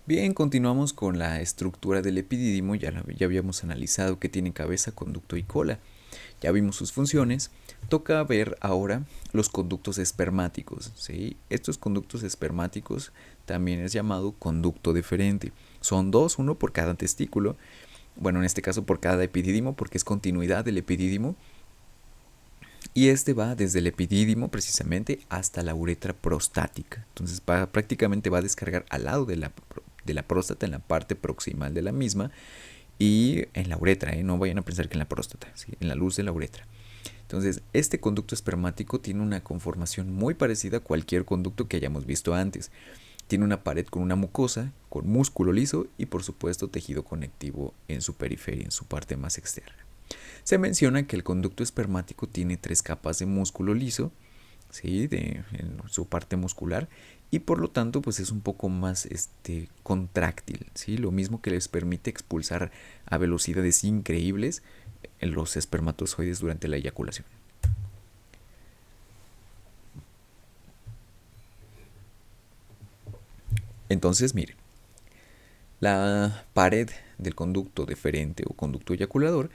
Bien, continuamos con la estructura del epidídimo. Ya habíamos analizado que tiene cabeza, conducto y cola. Ya vimos sus funciones. Toca ver ahora los conductos espermáticos, ¿sí? Estos conductos espermáticos también es llamado conducto deferente. Son dos, uno por cada testículo. Bueno, en este caso por cada epidídimo, porque es continuidad del epidídimo. Y este va desde el epidídimo precisamente hasta la uretra prostática. Entonces prácticamente va a descargar al lado de la próstata, en la parte proximal de la misma y en la uretra. No vayan a pensar que en la próstata, ¿sí? En la luz de la uretra. Entonces, este conducto espermático tiene una conformación muy parecida a cualquier conducto que hayamos visto antes. Tiene una pared con una mucosa, con músculo liso y por supuesto tejido conectivo en su periferia, en su parte más externa. Se menciona que el conducto espermático tiene tres capas de músculo liso, ¿sí? En su parte muscular, y por lo tanto pues es un poco más contráctil, ¿sí? Lo mismo que les permite expulsar a velocidades increíbles en los espermatozoides durante la eyaculación. Entonces, miren, la pared del conducto deferente o conducto eyaculador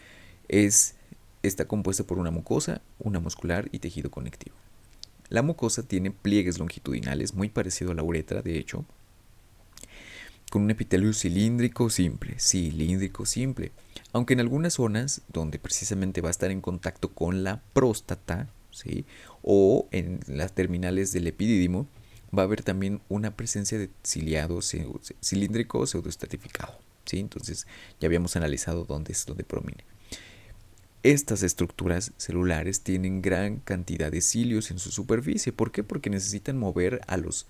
es, está compuesta por una mucosa, una muscular y tejido conectivo. La mucosa tiene pliegues longitudinales muy parecido a la uretra, de hecho, con un epitelio cilíndrico simple, aunque en algunas zonas donde precisamente va a estar en contacto con la próstata, ¿sí? O en las terminales del epidídimo, va a haber también una presencia de ciliado cilíndrico pseudoestratificado, ¿sí? Entonces ya habíamos analizado dónde es donde proviene. Estas estructuras celulares tienen gran cantidad de cilios en su superficie. ¿Por qué? Porque necesitan mover a los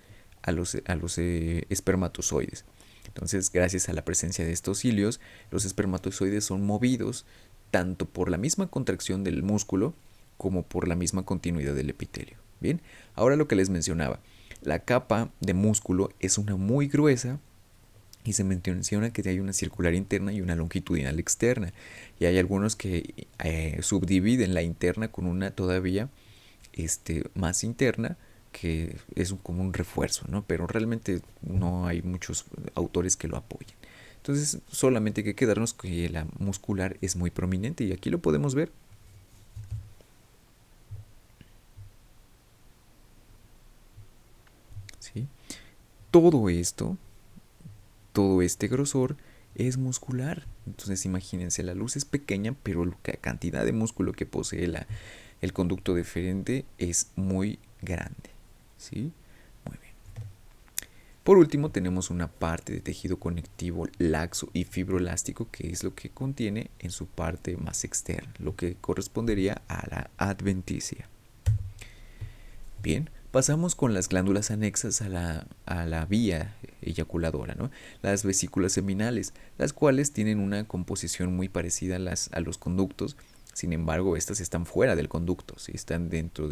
espermatozoides. Entonces, gracias a la presencia de estos cilios, los espermatozoides son movidos tanto por la misma contracción del músculo como por la misma continuidad del epitelio. Bien, ahora lo que les mencionaba, la capa de músculo es una muy gruesa y se menciona que hay una circular interna y una longitudinal externa. Y hay algunos que subdividen la interna con una todavía más interna, que es como un refuerzo, ¿no? Pero realmente no hay muchos autores que lo apoyen. Entonces solamente hay que quedarnos que la muscular es muy prominente y aquí lo podemos ver. ¿Sí? Todo esto, todo este grosor es muscular. Entonces imagínense, la luz es pequeña, pero la cantidad de músculo que posee el conducto deferente es muy grande. ¿Sí? Muy bien. Por último, tenemos una parte de tejido conectivo laxo y fibroelástico, que es lo que contiene en su parte más externa, lo que correspondería a la adventicia. Bien, pasamos con las glándulas anexas a la vía eyaculadora, ¿no? Las vesículas seminales, las cuales tienen una composición muy parecida a los conductos. Sin embargo, estas están fuera del conducto, ¿sí? Están dentro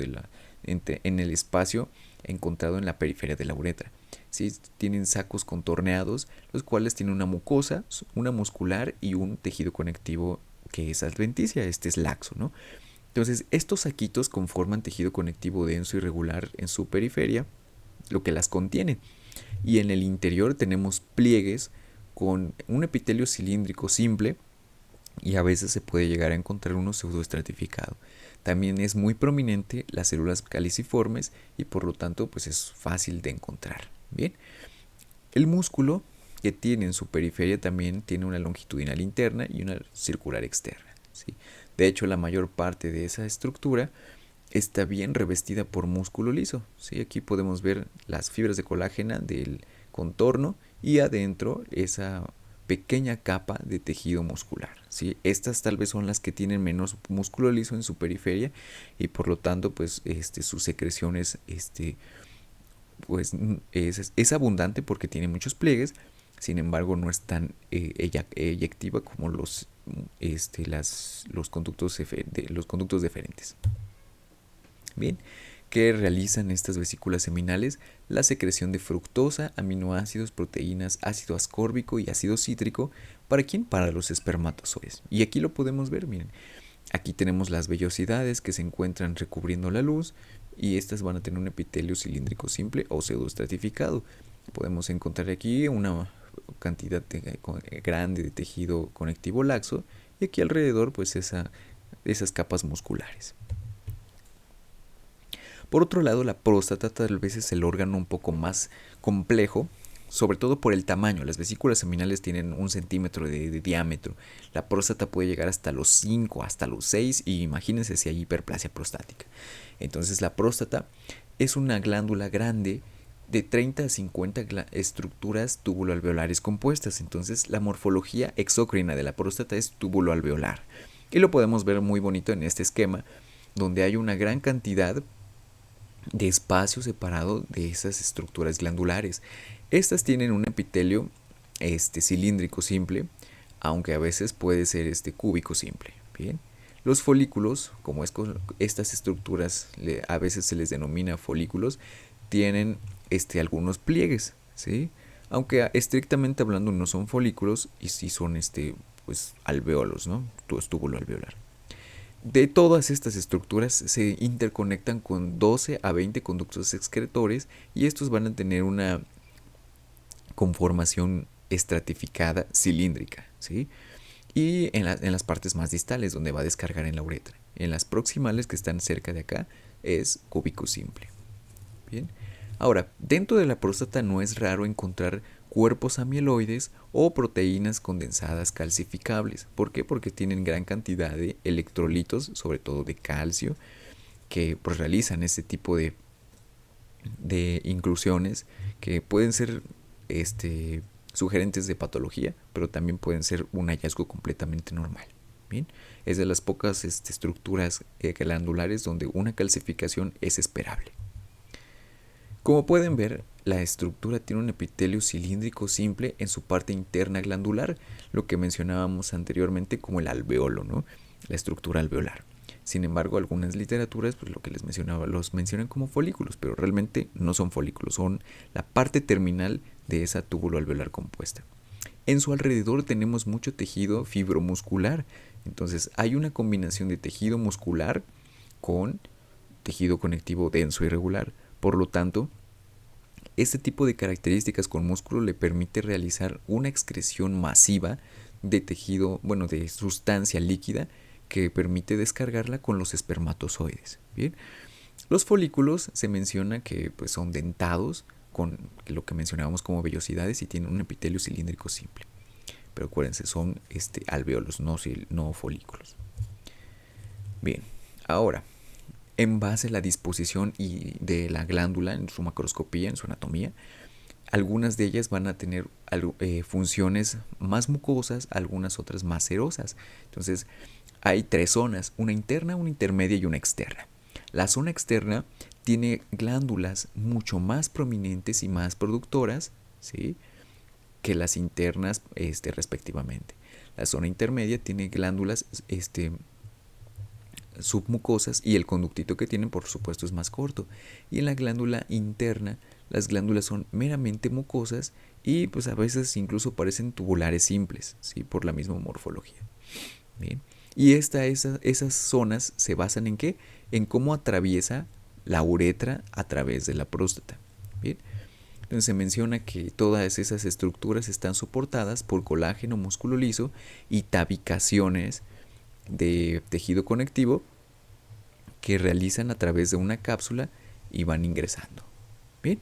en el espacio encontrado en la periferia de la uretra. ¿Sí? Tienen sacos contorneados, los cuales tienen una mucosa, una muscular y un tejido conectivo que es adventicia. Este es laxo, ¿no? Entonces, estos saquitos conforman tejido conectivo denso y regular en su periferia, lo que las contiene. Y en el interior tenemos pliegues con un epitelio cilíndrico simple y a veces se puede llegar a encontrar uno pseudoestratificado. También es muy prominente las células caliciformes y por lo tanto pues es fácil de encontrar. Bien, el músculo que tiene en su periferia también tiene una longitudinal interna y una circular externa. ¿Sí? De hecho, la mayor parte de esa estructura está bien revestida por músculo liso. ¿Sí? Aquí podemos ver las fibras de colágena del contorno y adentro esa pequeña capa de tejido muscular. ¿Sí? Estas tal vez son las que tienen menos músculo liso en su periferia y por lo tanto pues sus secreciones pues es abundante porque tiene muchos pliegues, sin embargo no es tan eyectiva como los conductos deferentes. Bien, ¿qué realizan estas vesículas seminales? La secreción de fructosa, aminoácidos, proteínas, ácido ascórbico y ácido cítrico. ¿Para quién? Para los espermatozoides. Y aquí lo podemos ver, miren. Aquí tenemos las vellosidades que se encuentran recubriendo la luz y estas van a tener un epitelio cilíndrico simple o pseudoestratificado. Podemos encontrar aquí cantidad grande de tejido conectivo laxo y aquí alrededor pues esas capas musculares. Por otro lado, la próstata tal vez es el órgano un poco más complejo, sobre todo por el tamaño. Las vesículas seminales tienen 1 centímetro de diámetro. La próstata puede llegar hasta los 5, hasta los 6 y imagínense si hay hiperplasia prostática. Entonces la próstata es una glándula grande de 30 a 50 estructuras túbulo-alveolares compuestas. Entonces la morfología exócrina de la próstata es túbulo-alveolar. Y lo podemos ver muy bonito en este esquema, donde hay una gran cantidad de espacio separado de esas estructuras glandulares. Estas tienen un epitelio cilíndrico simple, aunque a veces puede ser cúbico simple. Bien. Los folículos, como estas estructuras a veces se les denomina folículos, tienen algunos pliegues, ¿sí? Aunque estrictamente hablando no son folículos y sí son pues alveolos, ¿no? Túbulo alveolar. De todas estas estructuras se interconectan con 12 a 20 conductos excretores y estos van a tener una conformación estratificada cilíndrica, ¿sí? Y en las partes más distales donde va a descargar en la uretra. En las proximales que están cerca de acá es cúbico simple. Bien. Ahora, dentro de la próstata no es raro encontrar cuerpos amieloides o proteínas condensadas calcificables. ¿Por qué? Porque tienen gran cantidad de electrolitos, sobre todo de calcio, que pues realizan este tipo de inclusiones que pueden ser sugerentes de patología, pero también pueden ser un hallazgo completamente normal. Bien, es de las pocas estructuras glandulares donde una calcificación es esperable. Como pueden ver, la estructura tiene un epitelio cilíndrico simple en su parte interna glandular, lo que mencionábamos anteriormente como el alveolo, ¿no? La estructura alveolar. Sin embargo, algunas literaturas, pues lo que les mencionaba, los mencionan como folículos, pero realmente no son folículos, son la parte terminal de esa túbulo alveolar compuesta. En su alrededor tenemos mucho tejido fibromuscular, entonces hay una combinación de tejido muscular con tejido conectivo denso y regular. Por lo tanto, este tipo de características con músculo le permite realizar una excreción masiva de tejido, de sustancia líquida que permite descargarla con los espermatozoides. Bien, los folículos se menciona que pues, son dentados con lo que mencionábamos como vellosidades y tienen un epitelio cilíndrico simple. Pero acuérdense, son alveolos, no folículos. Bien, ahora, en base a la disposición de la glándula en su macroscopía, en su anatomía, algunas de ellas van a tener funciones más mucosas, algunas otras más serosas. Entonces, hay 3 zonas, una interna, una intermedia y una externa. La zona externa tiene glándulas mucho más prominentes y más productoras, ¿sí?, que las internas respectivamente. La zona intermedia tiene glándulas submucosas y el conductito que tienen por supuesto es más corto. Y en la glándula interna las glándulas son meramente mucosas y pues a veces incluso parecen tubulares simples, ¿sí?, por la misma morfología. Bien. Y esas zonas se basan en ¿qué? En cómo atraviesa la uretra a través de la próstata. Bien. Entonces se menciona que todas esas estructuras están soportadas por colágeno, músculo liso y tabicaciones de tejido conectivo que realizan a través de una cápsula y van ingresando. Bien.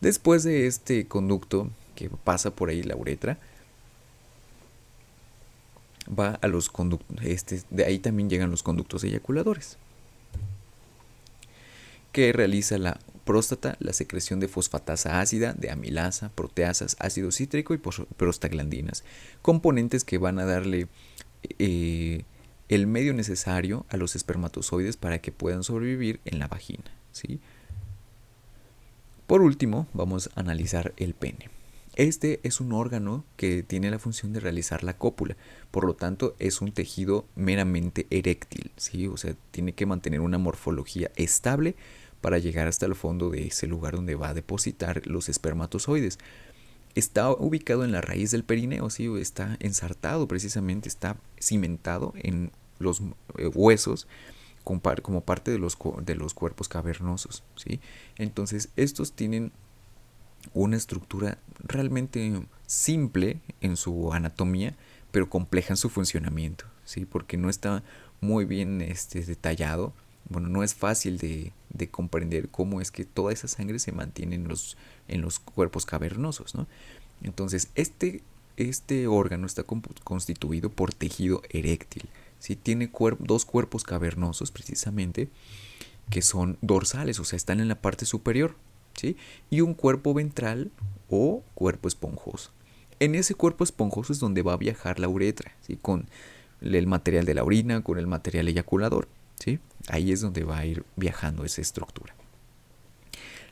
Después de este conducto que pasa por ahí la uretra, va a los conductos, de ahí también llegan los conductos eyaculadores, que realiza la próstata la secreción de fosfatasa ácida, de amilasa, proteasas, ácido cítrico y prostaglandinas, componentes que van a darle el medio necesario a los espermatozoides para que puedan sobrevivir en la vagina, ¿sí? Por último, vamos a analizar el pene. Este es un órgano que tiene la función de realizar la cópula, por lo tanto es un tejido meramente eréctil, ¿sí? O sea, tiene que mantener una morfología estable para llegar hasta el fondo de ese lugar donde va a depositar los espermatozoides. Está ubicado en la raíz del perineo, ¿sí? Está ensartado precisamente, está cimentado en los huesos como parte de los cuerpos cavernosos, ¿sí? Entonces estos tienen una estructura realmente simple en su anatomía, pero compleja en su funcionamiento, ¿sí? Porque no está muy bien detallado. Bueno, no es fácil de comprender cómo es que toda esa sangre se mantiene en los cuerpos cavernosos, ¿no? Entonces, este órgano está constituido por tejido eréctil, ¿sí? Tiene dos cuerpos cavernosos precisamente, que son dorsales, o sea, están en la parte superior, ¿sí? Y un cuerpo ventral o cuerpo esponjoso. En ese cuerpo esponjoso es donde va a viajar la uretra, ¿sí? Con el material de la orina, con el material eyaculador, ¿sí? Ahí es donde va a ir viajando esa estructura.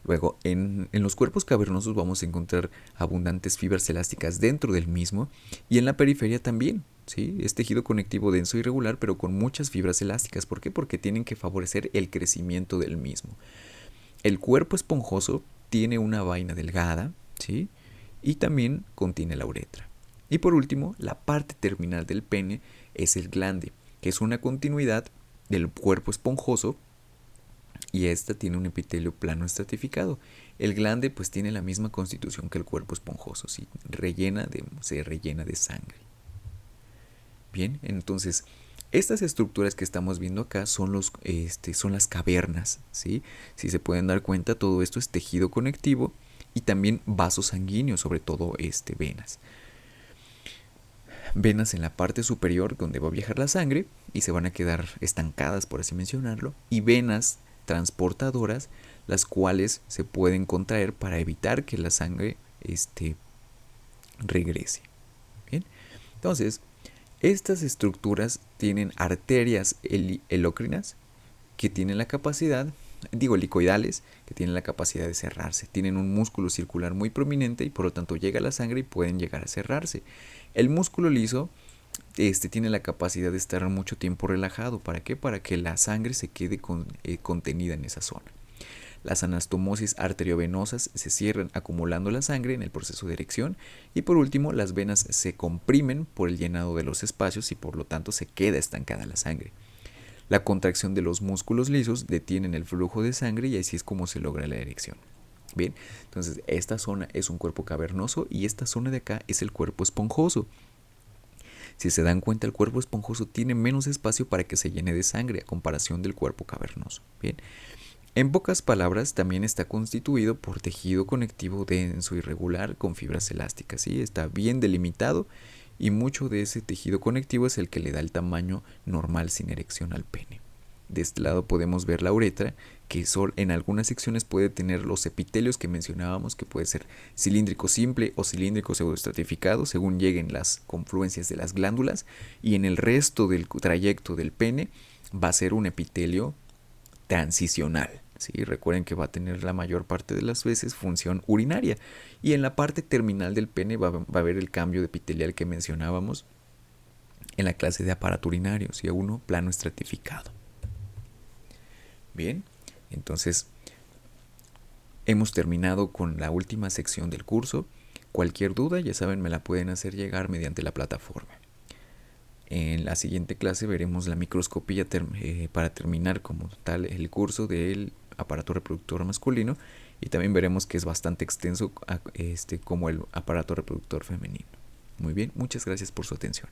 Luego, en los cuerpos cavernosos vamos a encontrar abundantes fibras elásticas dentro del mismo y en la periferia también, ¿sí? Es tejido conectivo denso y irregular, pero con muchas fibras elásticas. ¿Por qué? Porque tienen que favorecer el crecimiento del mismo. El cuerpo esponjoso tiene una vaina delgada, ¿sí? Y también contiene la uretra. Y por último, la parte terminal del pene es el glande, que es una continuidad del cuerpo esponjoso, y esta tiene un epitelio plano estratificado. El glande pues tiene la misma constitución que el cuerpo esponjoso, ¿sí? Se rellena de sangre. Bien, entonces estas estructuras que estamos viendo acá son son las cavernas, ¿sí? Si se pueden dar cuenta, todo esto es tejido conectivo y también vasos sanguíneos, sobre todo venas. Venas en la parte superior donde va a viajar la sangre y se van a quedar estancadas, por así mencionarlo, y venas transportadoras, las cuales se pueden contraer para evitar que la sangre regrese. Bien, entonces estas estructuras tienen arterias helócrinas que tienen la capacidad, helicoidales, que tienen la capacidad de cerrarse. Tienen un músculo circular muy prominente y por lo tanto llega la sangre y pueden llegar a cerrarse. El músculo liso tiene la capacidad de estar mucho tiempo relajado. ¿Para qué? Para que la sangre se quede contenida en esa zona. Las anastomosis arteriovenosas se cierran acumulando la sangre en el proceso de erección y por último las venas se comprimen por el llenado de los espacios y por lo tanto se queda estancada la sangre. La contracción de los músculos lisos detienen el flujo de sangre y así es como se logra la erección. Bien, entonces esta zona es un cuerpo cavernoso y esta zona de acá es el cuerpo esponjoso. Si se dan cuenta, el cuerpo esponjoso tiene menos espacio para que se llene de sangre a comparación del cuerpo cavernoso. Bien, en pocas palabras, también está constituido por tejido conectivo denso y irregular con fibras elásticas. ¿Sí? Está bien delimitado y mucho de ese tejido conectivo es el que le da el tamaño normal sin erección al pene. De este lado podemos ver la uretra, que en algunas secciones puede tener los epitelios que mencionábamos, que puede ser cilíndrico simple o cilíndrico pseudoestratificado, según lleguen las confluencias de las glándulas, y en el resto del trayecto del pene va a ser un epitelio transicional. ¿Sí? Recuerden que va a tener la mayor parte de las veces función urinaria. Y en la parte terminal del pene va a haber el cambio de epitelial que mencionábamos en la clase de aparato urinario, ¿sí? Uno plano estratificado. Bien, entonces hemos terminado con la última sección del curso. Cualquier duda, ya saben, me la pueden hacer llegar mediante la plataforma. En la siguiente clase veremos la microscopía para terminar como tal el curso del aparato reproductor masculino y también veremos que es bastante extenso como el aparato reproductor femenino. Muy bien, muchas gracias por su atención.